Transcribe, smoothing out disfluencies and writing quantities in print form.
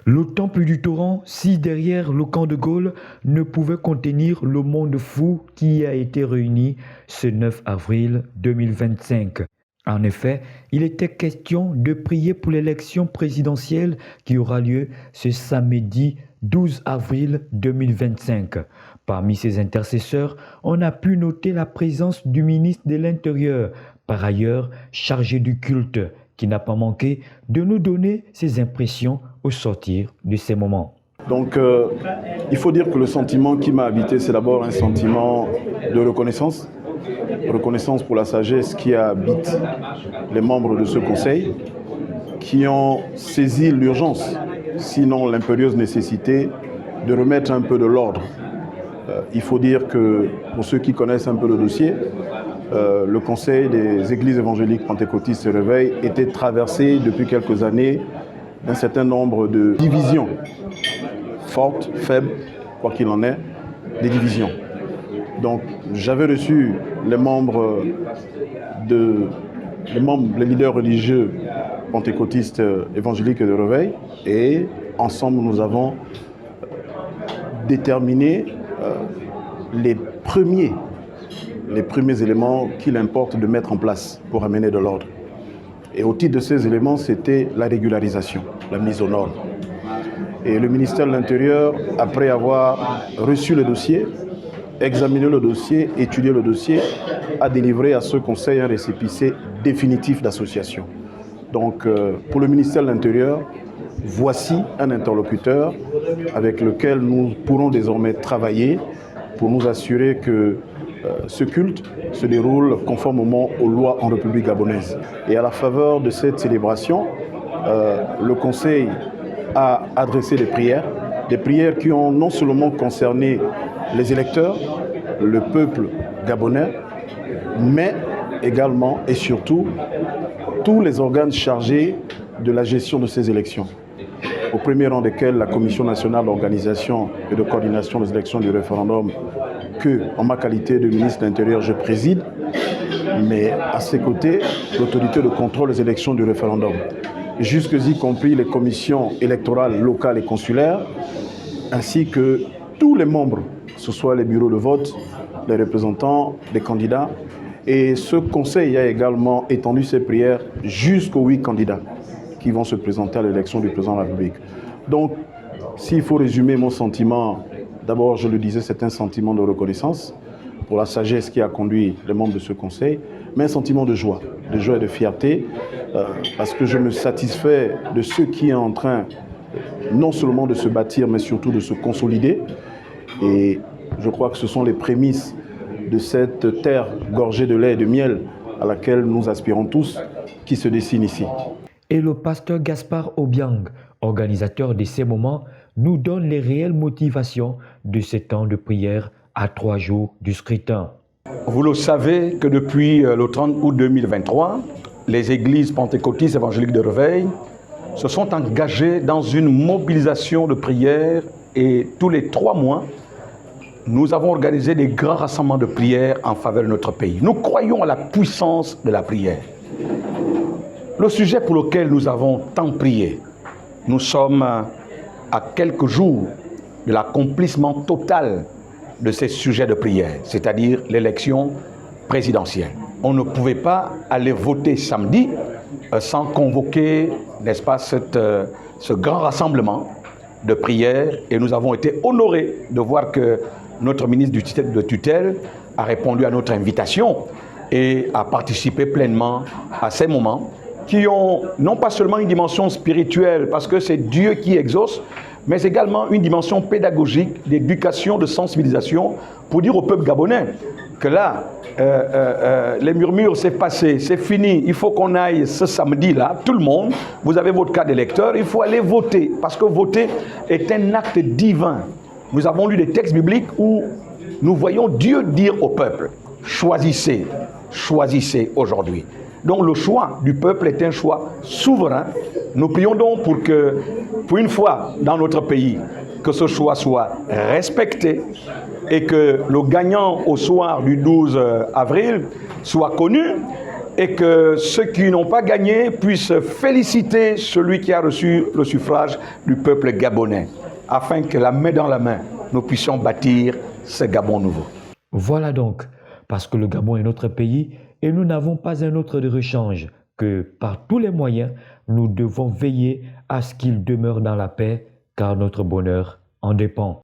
Le temple du torrent, si derrière le camp de Gaulle, ne pouvait contenir le monde fou qui y a été réuni ce 9 avril 2025. En effet, il était question de prier pour l'élection présidentielle qui aura lieu ce samedi 12 avril 2025. Parmi ses intercesseurs, on a pu noter la présence du ministre de l'Intérieur, par ailleurs chargé du culte, qui n'a pas manqué de nous donner ses impressions au sortir de ces moments. Donc, il faut dire que le sentiment qui m'a habité, c'est d'abord un sentiment de reconnaissance. Reconnaissance pour la sagesse qui habite les membres de ce conseil, qui ont saisi l'urgence, sinon l'impérieuse nécessité, de remettre un peu de l'ordre. Il faut dire que, pour ceux qui connaissent un peu le dossier, le Conseil des églises évangéliques pentecôtistes et Réveil était traversé depuis quelques années d'un certain nombre de divisions, fortes, faibles, quoi qu'il en est, des divisions. Donc j'avais reçu les leaders religieux pentecôtistes évangéliques et de Réveil, et ensemble nous avons déterminé les premiers éléments qu'il importe de mettre en place pour amener de l'ordre. Et au titre de ces éléments, c'était la régularisation, la mise aux normes. Et le ministère de l'Intérieur, après avoir reçu le dossier, examiné le dossier, étudié le dossier, a délivré à ce conseil un récépissé définitif d'association. Donc, pour le ministère de l'Intérieur, voici un interlocuteur avec lequel nous pourrons désormais travailler pour nous assurer que ce culte se déroule conformément aux lois en République gabonaise. Et à la faveur de cette célébration, le Conseil a adressé des prières qui ont non seulement concerné les électeurs, le peuple gabonais, mais également et surtout tous les organes chargés de la gestion de ces élections. Au premier rang desquels la Commission nationale d'organisation et de coordination des élections du référendum que, en ma qualité de ministre de l'Intérieur, je préside, mais à ses côtés, l'autorité de contrôle des élections du référendum, jusque-y compris les commissions électorales locales et consulaires, ainsi que tous les membres, que ce soit les bureaux de vote, les représentants des candidats. Et ce conseil a également étendu ses prières jusqu'aux 8 candidats qui vont se présenter à l'élection du président de la République. Donc, s'il faut résumer mon sentiment, d'abord, je le disais, c'est un sentiment de reconnaissance pour la sagesse qui a conduit les membres de ce conseil, mais un sentiment de joie et de fierté, parce que je me satisfais de ce qui est en train non seulement de se bâtir, mais surtout de se consolider. Et je crois que ce sont les prémices de cette terre gorgée de lait et de miel à laquelle nous aspirons tous, qui se dessine ici. Et le pasteur Gaspard Obiang, organisateur de ces moments, nous donne les réelles motivations de ces temps de prière à 3 jours du scrutin. Vous le savez que depuis le 30 août 2023, les églises pentecôtistes évangéliques de Réveil se sont engagées dans une mobilisation de prière et tous les 3 mois, nous avons organisé des grands rassemblements de prière en faveur de notre pays. Nous croyons à la puissance de la prière. Le sujet pour lequel nous avons tant prié, nous sommes à quelques jours de l'accomplissement total de ces sujets de prière, c'est-à-dire l'élection présidentielle. On ne pouvait pas aller voter samedi sans convoquer, n'est-ce pas, ce grand rassemblement de prière, et nous avons été honorés de voir que notre ministre de tutelle a répondu à notre invitation et a participé pleinement à ces moments qui ont non pas seulement une dimension spirituelle, parce que c'est Dieu qui exauce, mais également une dimension pédagogique, d'éducation, de sensibilisation, pour dire au peuple gabonais que là, les murmures, c'est passé, c'est fini, il faut qu'on aille ce samedi-là, tout le monde, vous avez votre carte d'électeur, il faut aller voter, parce que voter est un acte divin. Nous avons lu des textes bibliques où nous voyons Dieu dire au peuple, choisissez, choisissez aujourd'hui. Donc le choix du peuple est un choix souverain. Nous prions donc pour que, pour une fois dans notre pays, que ce choix soit respecté et que le gagnant au soir du 12 avril soit connu et que ceux qui n'ont pas gagné puissent féliciter celui qui a reçu le suffrage du peuple gabonais, afin que la main dans la main, nous puissions bâtir ce Gabon nouveau. Voilà donc, parce que le Gabon est notre pays et nous n'avons pas un autre de rechange, que par tous les moyens, nous devons veiller à ce qu'il demeure dans la paix, car notre bonheur en dépend.